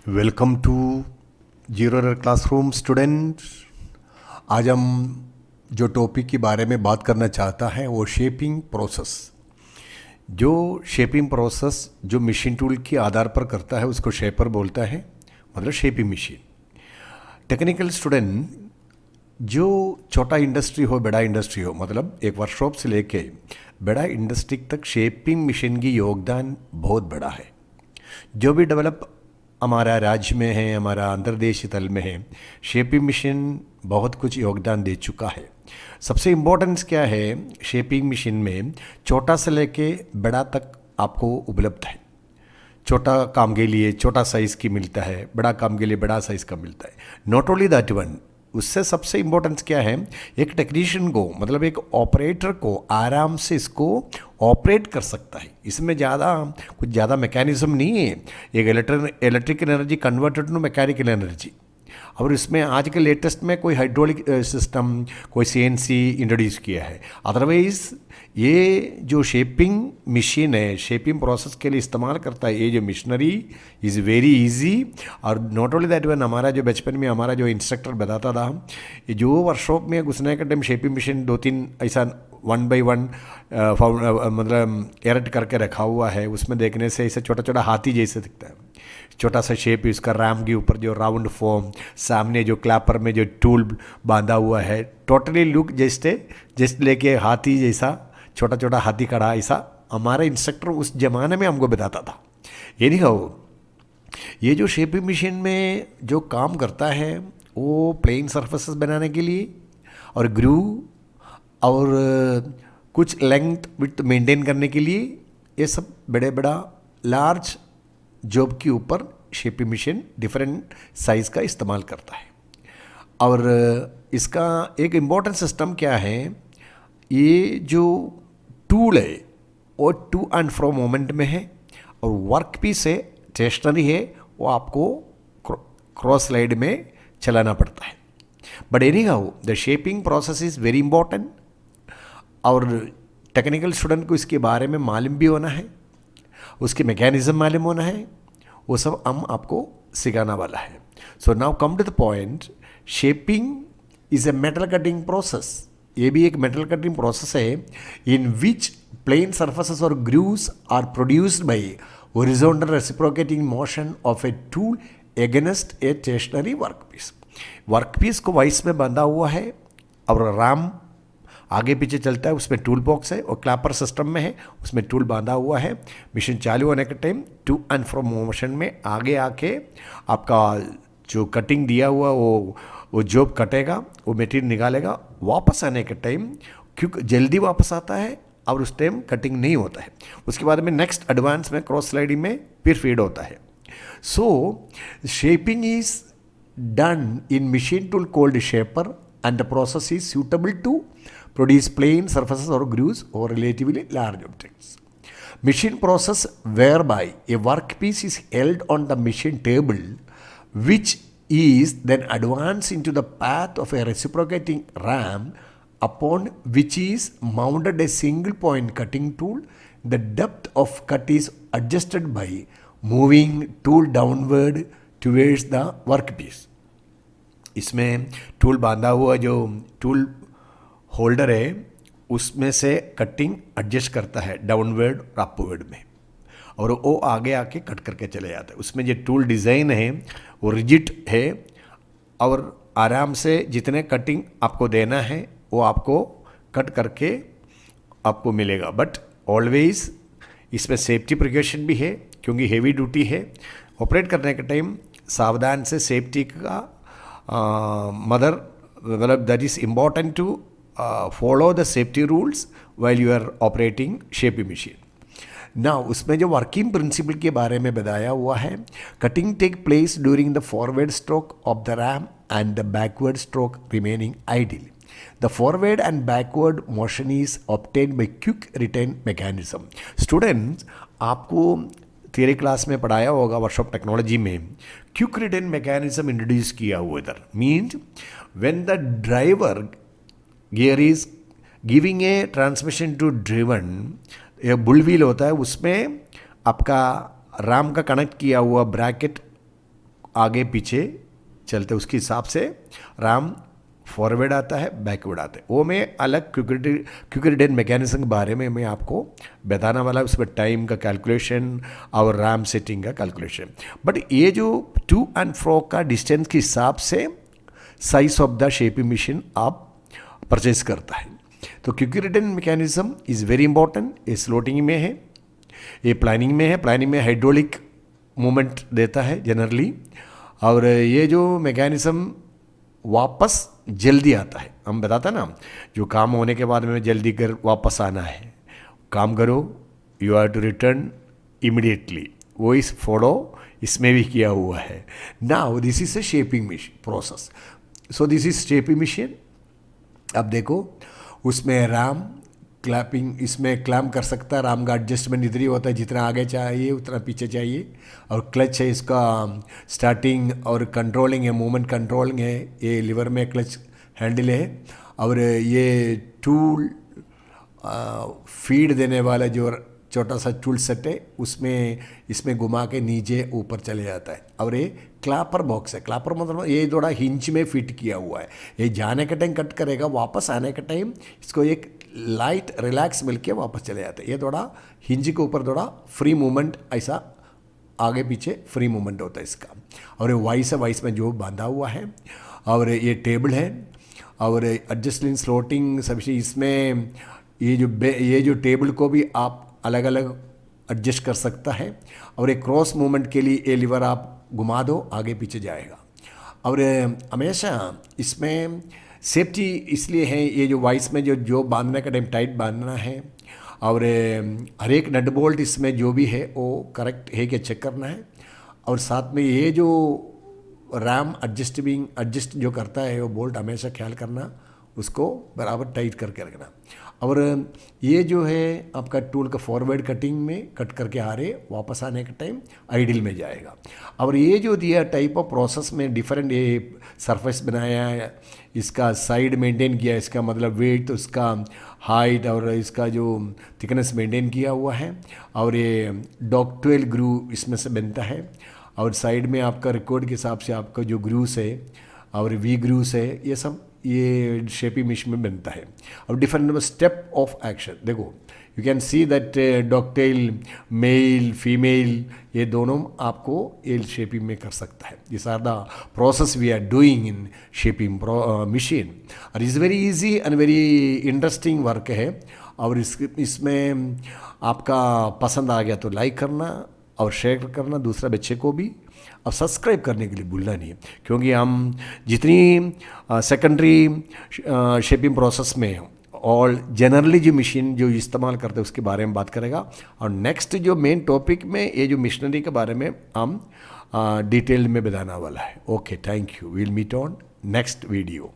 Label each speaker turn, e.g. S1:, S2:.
S1: Welcome to zero error classroom student. आज हम जो टॉपिक के बारे में बात करना चाहता है वो शेपिंग प्रोसेस। जो शेपिंग प्रोसेस जो मशीन टूल के आधार पर करता है उसको शेपर बोलता है, मतलब शेपिंग मशीन। टेक्निकल स्टूडेंट, जो छोटा इंडस्ट्री हो बड़ा इंडस्ट्री हो, मतलब एक वर्कशॉप से लेके बड़ा इंडस्ट्री तक शेपिंग मशीन की योगदान बहुत बड़ा है। जो भी डेवलप हमारा राज्य में है, हमारा अंतर्देशीय तल में है, शेपिंग मशीन बहुत कुछ योगदान दे चुका है। सबसे इम्पोर्टेंस क्या है शेपिंग मशीन में, छोटा से लेके बड़ा तक आपको उपलब्ध है। छोटा काम के लिए छोटा साइज़ की मिलता है, बड़ा काम के लिए बड़ा साइज़ का मिलता है। नॉट ओनली दैट वन, उससे सबसे इम्पोर्टेंस क्या है, एक टेक्नीशियन को, मतलब एक ऑपरेटर को आराम से इसको ऑपरेट कर सकता है। इसमें कुछ ज़्यादा मैकेनिज्म नहीं है। एक electric energy converted to mechanical energy, और इसमें आज के लेटेस्ट में कोई हाइड्रोलिक सिस्टम, कोई सीएनसी इंट्रोड्यूस किया है। अदरवाइज ये जो शेपिंग मशीन है, शेपिंग प्रोसेस के लिए इस्तेमाल करता है, ये जो मशीनरी इज़ वेरी इजी। और नॉट ओनली दैट वन, हमारा जो बचपन में हमारा जो इंस्ट्रक्टर बताता था, ये जो वर्कशॉप में घुसने के टाइम शेपिंग मशीन 2-3 ऐसा 1 by 1 मतलब एरट करके रखा हुआ है, उसमें देखने से ऐसे छोटा छोटा हाथी जैसे दिखता है। छोटा सा शेप इसका, रैम के ऊपर जो राउंड फॉर्म, सामने जो क्लैपर में जो टूल बांधा हुआ है, टोटली लुक जस्ट लेके हाथी जैसा, छोटा छोटा हाथी खड़ा ऐसा हमारा इंस्ट्रक्टर उस जमाने में हमको बताता था। ये नहीं हो, ये जो शेपिंग मशीन में जो काम करता है वो प्लेन सरफेसेस बनाने के लिए और ग्रू और कुछ लेंथ विड्थ मेंटेन करने के लिए, ये सब बड़ा लार्ज जॉब के ऊपर शेपिंग मशीन डिफरेंट साइज़ का इस्तेमाल करता है। और इसका एक इम्पॉर्टेंट सिस्टम क्या है, ये जो टूल है वो टू एंड फ्रो मोमेंट में है, और वर्क पीस है, स्टेशनरी है, वो आपको क्रॉस स्लाइड में चलाना पड़ता है। But any how the shaping process is very important, और टेक्निकल स्टूडेंट को इसके बारे में मालूम भी होना है, उसके मैकेनिज्म मालूम होना है, वो सब हम आपको सिखाना वाला है। So now come to the point, shaping is a metal cutting process. ये भी एक मेटल कटिंग प्रोसेस है इन विच प्लेन सर्फेसेस और grooves are produced by horizontal reciprocating motion of a tool against a stationary workpiece. Workpiece को vice में बंधा हुआ है और राम आगे पीछे चलता है, उसमें टूल बॉक्स है, और क्लैपर सिस्टम में है, उसमें टूल बांधा हुआ है। मशीन चालू होने के time to and fro motion में आगे आके आपका जो कटिंग दिया हुआ वो जॉब कटेगा, वो मटेरियल निकालेगा। वापस आने के टाइम क्योंकि जल्दी वापस आता है और उस टाइम कटिंग नहीं होता है, उसके बाद में नेक्स्ट एडवांस में क्रॉस स्लाइडिंग में फिर फीड होता है। So shaping is done in machine tool called shaper, and the process is suitable to produce plane surfaces or grooves or relatively large objects. Machine process whereby a workpiece is held on the machine table, which is then advanced into the path of a reciprocating ram, upon which is mounted a single point cutting tool. The depth of cut is adjusted by moving tool downward towards the workpiece. इसमें tool बांधा हुआ जो tool holder है उसमें से cutting adjust करता है downward और अपवर्ड में, और वो आगे आके कट करके चले जाता है। उसमें जो टूल डिज़ाइन है वो रिजिड है, और आराम से जितने कटिंग आपको देना है वो आपको कट करके आपको मिलेगा। बट ऑलवेज इसमें सेफ्टी प्रिकॉशन भी है, क्योंकि हेवी ड्यूटी है। ऑपरेट करने के टाइम सावधान से सेफ्टी का मतलब that is important to follow the safety rules while you are operating shaping machine. ना उसमें जो वर्किंग प्रिंसिपल के बारे में बताया हुआ है, cutting take place during the forward stroke of the ram and the backward stroke remaining ideal. The forward and backward motion is obtained by quick return mechanism. Students, आपको थियरी क्लास में पढ़ाया होगा वर्कशॉप टेक्नोलॉजी में, quick return mechanism introduce किया हुआ इधर। Means when the driver gear is giving a transmission to driven, ये bull wheel होता है, उसमें आपका राम का कनेक्ट किया हुआ ब्रैकेट आगे पीछे चलते उसके हिसाब से राम फॉरवर्ड आता है, बैकवर्ड आता है। वो मैं अलग क्विक मैकेनिज्म के बारे में मैं आपको बताने वाला, उसमें टाइम का कैलकुलेशन और रैम सेटिंग का कैलकुलेशन। बट ये जो टू एंड फ्रो का डिस्टेंस के हिसाब से size of the shaping machine आप परचेज करता है। तो quick mechanism is very important. ये स्लोटिंग में है, ये प्लानिंग में है। प्लानिंग में हाइड्रोलिक मूवमेंट देता है जनरली, और ये जो मैकेनिज्म वापस जल्दी आता है। हम बताते ना, जो काम होने के बाद में जल्दी कर वापस आना है, काम करो, you are to return immediately. वो इस फॉलो इसमें भी किया हुआ है। Now this is a shaping machine process. So this is shaping machine. अब देखो उसमें राम क्लैपिंग, इसमें क्लैम्प कर सकता है। राम का एडजस्टमेंट इधर ही होता है, जितना आगे चाहिए उतना पीछे चाहिए। और क्लच है, इसका स्टार्टिंग और कंट्रोलिंग है, मूवमेंट कंट्रोलिंग है। ये लिवर में क्लच हैंडल है। और ये टूल फीड देने वाला जो छोटा सा टूल सेट है, उसमें इसमें घुमा के नीचे ऊपर चले जाता है। और ये क्लैपर बॉक्स है। क्लैपर मतलब ये थोड़ा हिंच में फिट किया हुआ है। ये जाने के टाइम कट करेगा, वापस आने के टाइम इसको एक लाइट रिलैक्स मिलके वापस चले जाते हैं। ये थोड़ा हिंज के ऊपर थोड़ा फ्री मूवमेंट, ऐसा आगे पीछे फ्री मूवमेंट होता है इसका। और ये वाइस है, वाइस में जो बांधा हुआ है। और ये टेबल है और एडजस्टिंग स्लोटिंग सभी। इसमें ये जो टेबल को भी आप अलग अलग एडजस्ट कर सकता है। और एक क्रॉस मूवमेंट के लिए ये लीवर आप घुमा दो, आगे पीछे जाएगा। और हमेशा इसमें सेफ्टी इसलिए है, ये जो वाइस में जो बांधने का टाइम टाइट बांधना है। और हर एक नट बोल्ट इसमें जो भी है वो करेक्ट है कि चेक करना है। और साथ में ये जो रैम एडजस्ट जो करता है वो बोल्ट हमेशा ख्याल करना, उसको बराबर टाइट करके रखना। और ये जो है आपका टूल का फॉरवर्ड कटिंग में कट करके आ रहे, वापस आने का टाइम आइडल में जाएगा। और ये जो दिया टाइप ऑफ प्रोसेस में डिफरेंट ये सरफेस बनाया है, इसका साइड मेंटेन किया, इसका मतलब वेट, तो इसका हाइट और इसका जो थिकनेस मेंटेन किया हुआ है। और ये डॉक्टवेल ग्रू इसमें से बनता है। और साइड में आपका रिकॉर्ड के हिसाब से आपका जो ग्रूस है और वी ग्रूस है, ये सब ये शेपिंग मशीन में बनता है। और डिफरेंट स्टेप ऑफ एक्शन देखो, you can see that dovetail male female ये दोनों आपको ये शेपिंग में कर सकता है। This are the process we are doing in shaping machine. और is very easy and very interesting work है। और इसमें आपका पसंद आ गया तो लाइक करना और शेयर करना दूसरा बच्चे को भी, और सब्सक्राइब करने के लिए भूलना नहीं है। क्योंकि हम जितनी सेकेंडरी शेपिंग प्रोसेस में और जनरली जो मशीन जो इस्तेमाल करते हैं उसके बारे में बात करेगा। और नेक्स्ट जो मेन टॉपिक में ये जो मशीनरी के बारे में हम डिटेल में बताने वाला है। Okay, thank you. Will meet on next video.